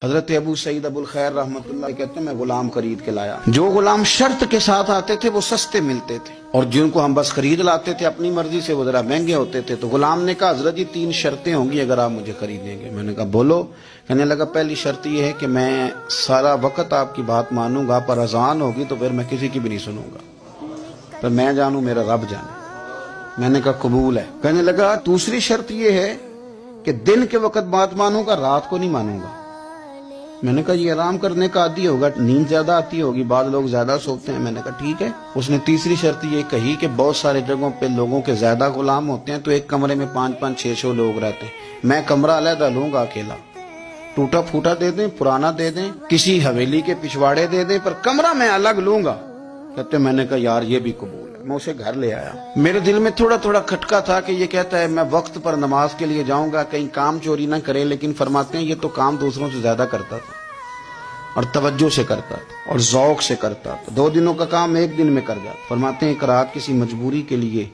حضرت ابو سعید ابو الخیر رحمۃ اللہ کہتے ہیں میں غلام خرید کے لایا. جو غلام شرط کے ساتھ آتے تھے وہ سستے ملتے تھے، اور جن کو ہم بس خرید لاتے تھے اپنی مرضی سے وہ ذرا مہنگے ہوتے تھے. تو غلام نے کہا حضرت جی 3 شرطیں ہوں گی اگر آپ مجھے خریدیں گے. میں نے کہا بولو. کہنے لگا پہلی شرط یہ ہے کہ میں سارا وقت آپ کی بات مانوں گا، پر اذان ہوگی تو پھر میں کسی کی بھی نہیں سنوں گا، پر میں جانوں میرا رب جانے. میں نے کہا قبول ہے. کہنے لگا دوسری شرط یہ ہے کہ دن کے وقت بات مانوں گا، رات کو نہیں مانوں گا. میں نے کہا یہ آرام کرنے کا عادی ہوگا، نیند زیادہ آتی ہوگی، بعض لوگ زیادہ سوتے ہیں. میں نے کہا ٹھیک ہے. اس نے تیسری شرط یہ کہی کہ بہت سارے جگہوں پہ لوگوں کے زیادہ غلام ہوتے ہیں تو ایک کمرے میں 5-5 6-6 لوگ رہتے ہیں. میں کمرہ علیحدہ لوں گا اکیلا، ٹوٹا پھوٹا دے دیں، پرانا دے دیں، کسی حویلی کے پچھواڑے دے دیں، پر کمرہ میں الگ لوں گا. کہتے میں نے کہا یار یہ بھی قبول ہے. میں اسے گھر لے آیا. میرے دل میں تھوڑا تھوڑا کھٹکا تھا کہ یہ کہتا ہے میں وقت پر نماز کے لیے جاؤں گا، کہیں کام چوری نہ کرے، لیکن فرماتے ہیں یہ تو کام دوسروں سے زیادہ کرتا تھا اور توجہ سے کرتا تھا اور ذوق سے کرتا تھا. 2 دنوں کا کام 1 دن میں کر جاتا. فرماتے ہیں ایک رات کسی مجبوری کے لیے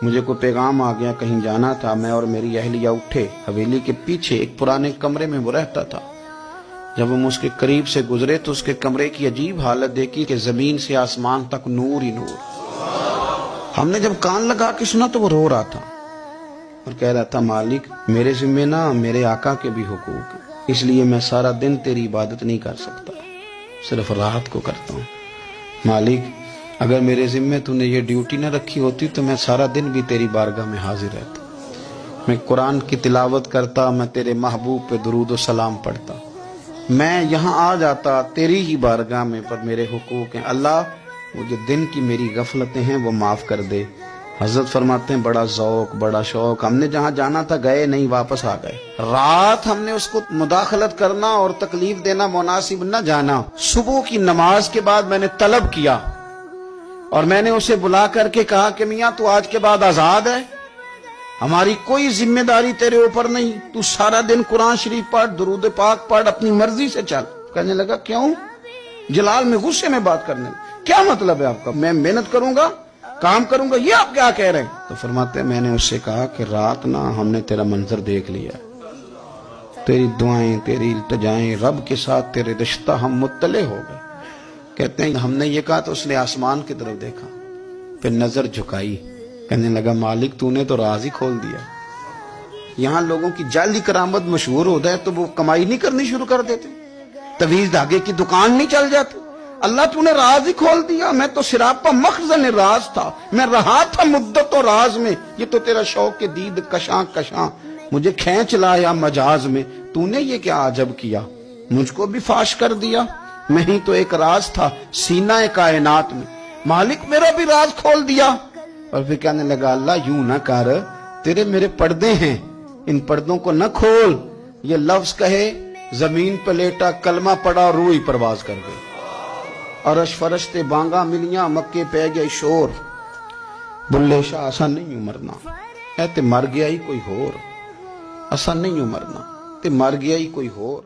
مجھے کوئی پیغام آ گیا، کہیں جانا تھا. میں اور میری اہلیہ اٹھے، حویلی کے پیچھے ایک پرانے کمرے میں وہ رہتا تھا. جب ہم اس کے قریب سے گزرے تو اس کے کمرے کی عجیب حالت دیکھی کہ زمین سے آسمان تک نور ہی نور. ہم نے جب کان لگا کے سنا تو وہ رو رہا تھا اور کہہ رہا تھا مالک میرے ذمہ نہ میرے آقا کے بھی حقوق، اس لیے میں سارا دن تیری عبادت نہیں کر سکتا، صرف رات کو کرتا ہوں. مالک اگر میرے ذمہ تو نے یہ ڈیوٹی نہ رکھی ہوتی تو میں سارا دن بھی تیری بارگاہ میں حاضر رہتا، میں قرآن کی تلاوت کرتا، میں تیرے محبوب پہ درود و سلام پڑھتا، میں یہاں آ جاتا تیری ہی بارگاہ میں، پر میرے حقوق ہیں. اللہ وہ جو دن کی میری غفلتیں ہیں وہ معاف کر دے. حضرت فرماتے ہیں بڑا ذوق بڑا شوق، ہم نے جہاں جانا تھا گئے نہیں، واپس آ گئے. رات ہم نے اس کو مداخلت کرنا اور تکلیف دینا مناسب نہ جانا. صبح کی نماز کے بعد میں نے طلب کیا اور میں نے اسے بلا کر کے کہا کہ میاں تو آج کے بعد آزاد ہے، ہماری کوئی ذمہ داری تیرے اوپر نہیں، تو سارا دن قرآن شریف پڑھ، درود پاک پڑھ، اپنی مرضی سے چل. کہنے لگا کیوں؟ جلال میں غصے میں بات کرنے لگا. کیا مطلب ہے آپ کا؟ میں محنت کروں گا، کام کروں گا، یہ آپ کیا کہہ رہے ہیں؟ تو فرماتے ہیں میں نے اس سے کہا کہ رات نہ ہم نے تیرا منظر دیکھ لیا، تیری دعائیں تیری التجائیں، رب کے ساتھ تیرے رشتہ ہم مطلع ہو گئے. کہتے ہیں ہم نے یہ کہا تو اس نے آسمان کی طرف دیکھا، پھر نظر جھکائی. کہنے لگا مالک تو نے تو راز ہی کھول دیا. یہاں لوگوں کی جعلی کرامت مشہور ہو جائے تو وہ کمائی نہیں کرنی شروع کر دیتے، تویز دھاگے کی دکان نہیں چل جاتی. اللہ تو نے راز ہی کھول دیا. میں تو سراپا مخزن راز تھا، میں رہا تھا مدت و راز میں، یہ تو تیرا شوق کے دید کشاں کشاں مجھے کھینچ لایا مجاز میں. تو نے یہ کیا عجب کیا، مجھ کو بھی فاش کر دیا. میں ہی تو ایک راز تھا سینہ کائنات میں، مالک میرا بھی راز کھول دیا. اور پھر کہنے لگا اللہ یوں نہ کر، تیرے میرے پردے ہیں، ان پردوں کو نہ کھول. یہ لفظ کہے زمین پہ لیٹا، کلمہ پڑا، روح ہی پرواز کر گئی. عرش فرشتے بانگا ملیاں، مکے پہ گئے شور. بلے شاہ اسا نہیں مرنا، اے تے مر گیا ہی کوئی ہور. اسا نہیں مرنا تے مر گیا ہی کوئی ہور.